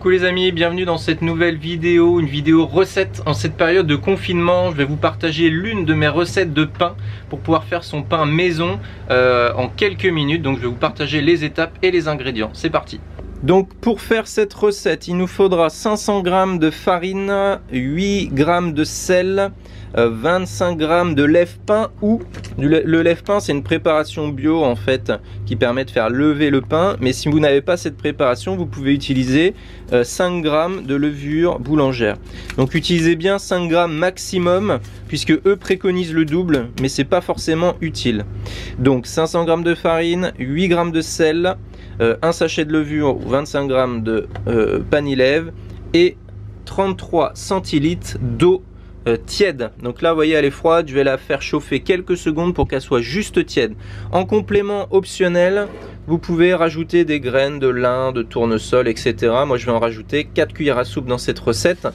Coucou les amis, bienvenue dans cette nouvelle vidéo, une vidéo recette. En cette période de confinement, je vais vous partager l'une de mes recettes de pain pour pouvoir faire son pain maison en quelques minutes. Donc je vais vous partager les étapes et les ingrédients. C'est parti. Donc pour faire cette recette, il nous faudra 500 g de farine, 8 g de sel, 25 g de lève-pain ou le lève-pain, c'est une préparation bio en fait qui permet de faire lever le pain, mais si vous n'avez pas cette préparation, vous pouvez utiliser 5 g de levure boulangère. Donc utilisez bien 5 g maximum puisque eux préconisent le double, mais c'est pas forcément utile. Donc 500 g de farine, 8 g de sel, un sachet de levure ou 25 g de panilève et 33 centilitres d'eau tiède. Donc là vous voyez elle est froide, je vais la faire chauffer quelques secondes pour qu'elle soit juste tiède. En complément optionnel, vous pouvez rajouter des graines de lin, de tournesol, etc. Moi je vais en rajouter 4 cuillères à soupe dans cette recette.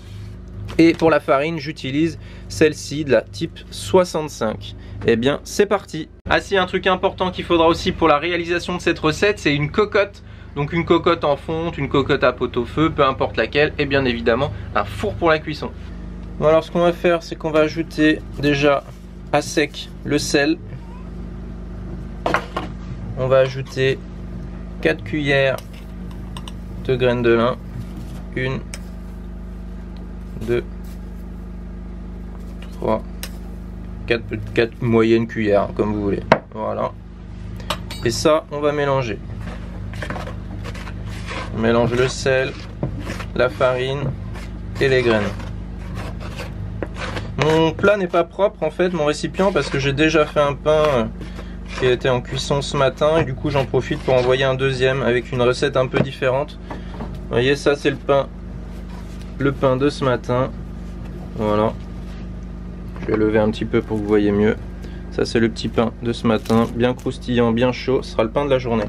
Et pour la farine, j'utilise celle-ci de la type 65. Et bien, c'est parti. Ah si, un truc important qu'il faudra aussi pour la réalisation de cette recette, c'est une cocotte. Donc une cocotte en fonte, une cocotte à pot-au-feu, peu importe laquelle. Et bien évidemment, un four pour la cuisson. Bon alors, ce qu'on va faire, c'est qu'on va ajouter déjà à sec le sel. On va ajouter 4 cuillères de graines de lin. 1, 2, 3, 4 moyennes cuillères, comme vous voulez. Voilà. Et ça, on va mélanger. On mélange le sel, la farine et les graines. Mon plat n'est pas propre en fait, mon récipient, parce que j'ai déjà fait un pain qui a été en cuisson ce matin et du coup j'en profite pour envoyer un deuxième avec une recette un peu différente. Vous voyez, ça c'est le pain de ce matin. Voilà. Je vais lever un petit peu pour que vous voyez mieux. Ça c'est le petit pain de ce matin, bien croustillant, bien chaud. Ce sera le pain de la journée.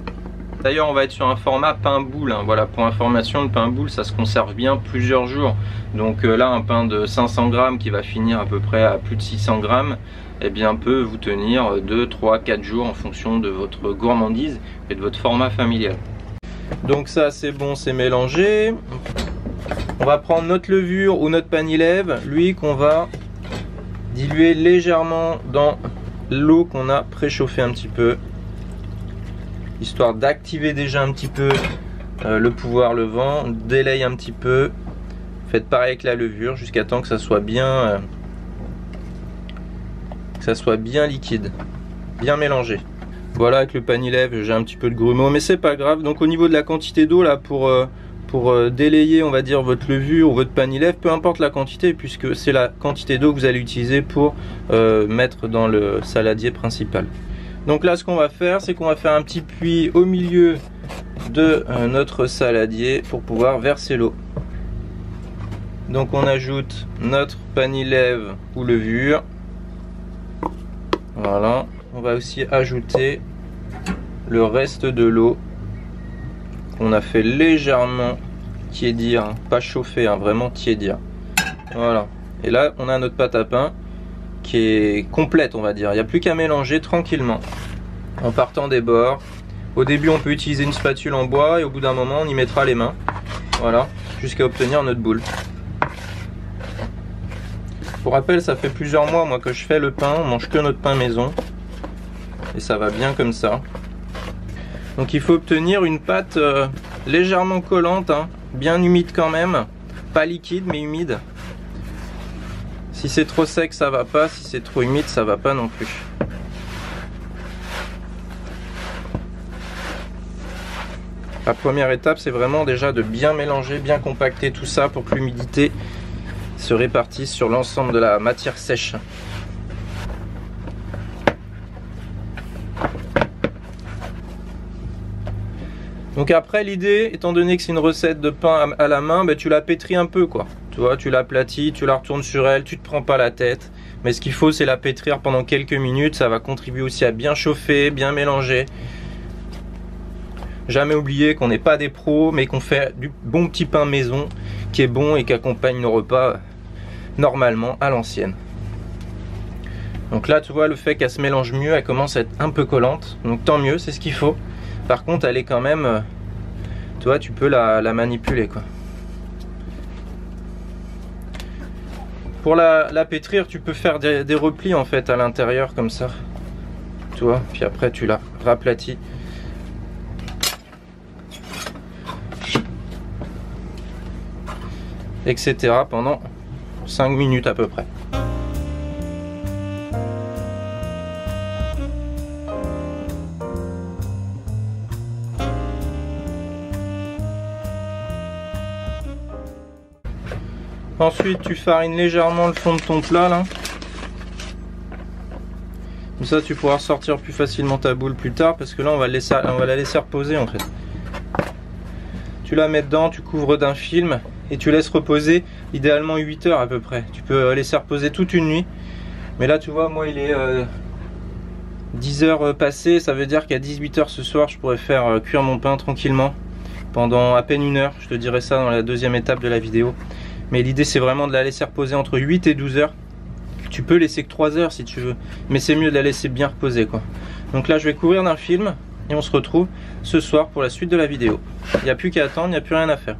D'ailleurs on va être sur un format pain boule, hein. Voilà, pour information, le pain boule ça se conserve bien plusieurs jours. Donc là un pain de 500 g qui va finir à peu près à plus de 600 g, eh bien peut vous tenir 2, 3, 4 jours en fonction de votre gourmandise et de votre format familial. Donc ça c'est bon, c'est mélangé. On va prendre notre levure ou notre panilève, lui qu'on va diluer légèrement dans l'eau qu'on a préchauffée un petit peu, histoire d'activer déjà un petit peu le pouvoir levant. On délaye un petit peu, faites pareil avec la levure jusqu'à temps que ça soit bien liquide, bien mélangé. Voilà, avec le panilève j'ai un petit peu de grumeaux, mais c'est pas grave. Donc au niveau de la quantité d'eau là pour délayer on va dire votre levure ou votre panilève, peu importe la quantité puisque c'est la quantité d'eau que vous allez utiliser pour mettre dans le saladier principal. Donc là ce qu'on va faire, c'est qu'on va faire un petit puits au milieu de notre saladier pour pouvoir verser l'eau. Donc on ajoute notre panilève ou levure. Voilà, on va aussi ajouter le reste de l'eau qu'on a fait légèrement tiédir, hein, pas chauffer, hein, vraiment tiédir. Voilà, et là on a notre pâte à pain qui est complète on va dire, il n'y a plus qu'à mélanger tranquillement en partant des bords. Au début on peut utiliser une spatule en bois et au bout d'un moment on y mettra les mains, voilà, jusqu'à obtenir notre boule. Pour rappel, ça fait plusieurs mois moi que je fais le pain, on mange que notre pain maison et ça va bien comme ça. Donc il faut obtenir une pâte légèrement collante, hein, bien humide quand même, pas liquide mais humide. Si c'est trop sec ça va pas, si c'est trop humide ça va pas non plus. La première étape c'est vraiment déjà de bien mélanger, bien compacter tout ça pour que l'humidité se répartisse sur l'ensemble de la matière sèche. Donc après l'idée, étant donné que c'est une recette de pain à la main, tu la pétris un peu quoi. Tu vois, tu l'aplatis, tu la retournes sur elle, tu te prends pas la tête. Mais ce qu'il faut c'est la pétrir pendant quelques minutes, ça va contribuer aussi à bien chauffer, bien mélanger. Jamais oublier qu'on n'est pas des pros, mais qu'on fait du bon petit pain maison qui est bon et qui accompagne nos repas normalement à l'ancienne. Donc là tu vois le fait qu'elle se mélange mieux, elle commence à être un peu collante, donc tant mieux, c'est ce qu'il faut. Par contre elle est quand même, tu vois, tu peux la manipuler quoi. Pour la pétrir, tu peux faire des replis en fait à l'intérieur comme ça. Tu vois, puis après tu la raplatis. Etc. pendant 5 minutes à peu près. Ensuite, tu farines légèrement le fond de ton plat là. Comme ça, tu pourras sortir plus facilement ta boule plus tard parce que là, on va la laisser reposer en fait. Tu la mets dedans, tu couvres d'un film et tu laisses reposer idéalement 8 heures à peu près. Tu peux laisser reposer toute une nuit. Mais là, tu vois, moi, il est 10 heures passées. Ça veut dire qu'à 18 heures ce soir, je pourrais faire cuire mon pain tranquillement pendant à peine 1 heure. Je te dirai ça dans la deuxième étape de la vidéo. Mais l'idée c'est vraiment de la laisser reposer entre 8 et 12 heures. Tu peux laisser que 3 heures si tu veux, mais c'est mieux de la laisser bien reposer quoi. Donc là je vais couvrir d'un film et on se retrouve ce soir pour la suite de la vidéo. Il n'y a plus qu'à attendre, il n'y a plus rien à faire.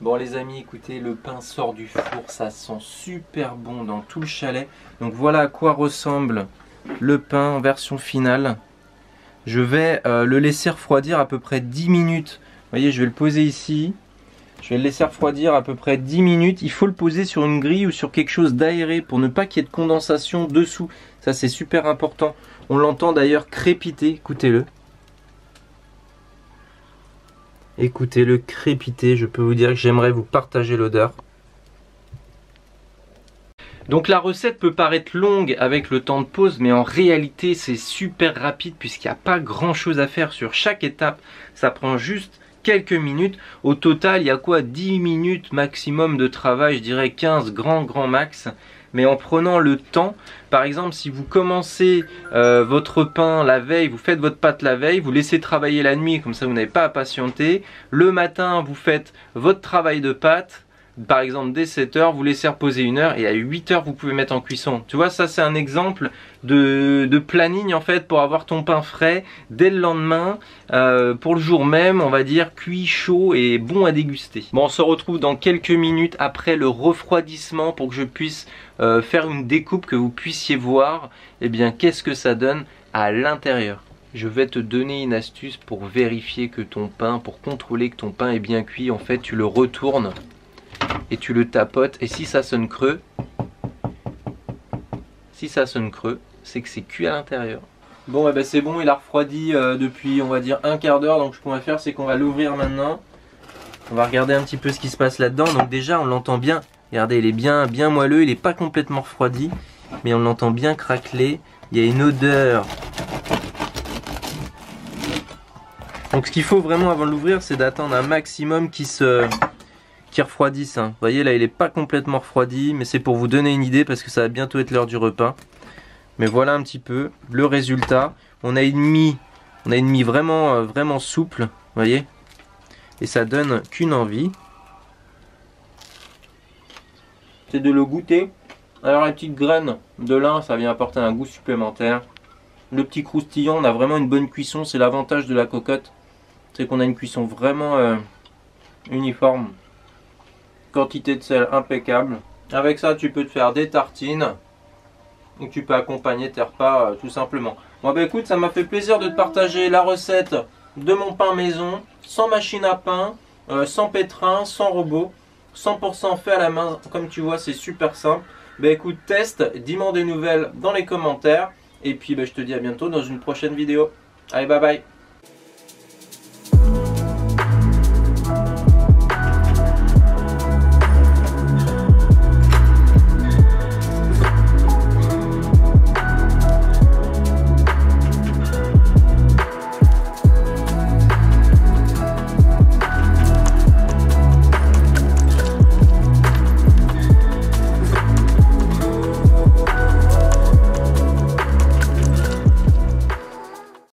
Bon les amis, écoutez, le pain sort du four, ça sent super bon dans tout le chalet. Donc voilà à quoi ressemble le pain en version finale. Je vais le laisser refroidir à peu près 10 minutes. Vous voyez, je vais le poser ici. Je vais le laisser refroidir à peu près 10 minutes. Il faut le poser sur une grille ou sur quelque chose d'aéré pour ne pas qu'il y ait de condensation dessous. Ça c'est super important. On l'entend d'ailleurs crépiter, écoutez-le. Écoutez-le crépiter, je peux vous dire que j'aimerais vous partager l'odeur. Donc la recette peut paraître longue avec le temps de pause, mais en réalité c'est super rapide puisqu'il n'y a pas grand chose à faire sur chaque étape. Ça prend juste quelques minutes. Au total, il y a quoi, 10 minutes maximum de travail, je dirais 15 grand max. Mais en prenant le temps, par exemple, si vous commencez votre pain la veille, vous faites votre pâte la veille, vous laissez travailler la nuit, comme ça vous n'avez pas à patienter. Le matin, vous faites votre travail de pâte. Par exemple, dès 7 h, vous laissez reposer 1 heure et à 8 h, vous pouvez mettre en cuisson. Tu vois, ça c'est un exemple de planning en fait pour avoir ton pain frais dès le lendemain, pour le jour même, on va dire cuit, chaud et bon à déguster. Bon, on se retrouve dans quelques minutes après le refroidissement pour que je puisse faire une découpe, que vous puissiez voir eh bien qu'est-ce que ça donne à l'intérieur. Je vais te donner une astuce pour vérifier que ton pain, pour contrôler que ton pain est bien cuit. En fait, tu le retournes et tu le tapotes, et si ça sonne creux, c'est que c'est cuit à l'intérieur. Bon, ben c'est bon, il a refroidi depuis on va dire un quart d'heure. Donc ce qu'on va faire, c'est qu'on va l'ouvrir maintenant. On va regarder un petit peu ce qui se passe là-dedans. Donc déjà on l'entend bien, regardez, il est bien moelleux, il n'est pas complètement refroidi, mais on l'entend bien craqueler. Il y a une odeur. Donc ce qu'il faut vraiment avant de l'ouvrir, c'est d'attendre un maximum qui refroidisse. Vous voyez là, il n'est pas complètement refroidi, mais c'est pour vous donner une idée parce que ça va bientôt être l'heure du repas. Mais voilà un petit peu le résultat. On a une mie vraiment souple, vous voyez, et ça donne qu'une envie, c'est de le goûter. Alors les petites graines de lin, ça vient apporter un goût supplémentaire. Le petit croustillant, on a vraiment une bonne cuisson. C'est l'avantage de la cocotte, c'est qu'on a une cuisson vraiment uniforme. Quantité de sel impeccable. Avec ça, tu peux te faire des tartines ou tu peux accompagner tes repas tout simplement. Bon bah écoute, ça m'a fait plaisir de te partager la recette de mon pain maison, sans machine à pain, sans pétrin, sans robot, 100% fait à la main. Comme tu vois, c'est super simple. Bah écoute, teste, dis-moi des nouvelles dans les commentaires et puis bah, je te dis à bientôt dans une prochaine vidéo. Allez, bye bye.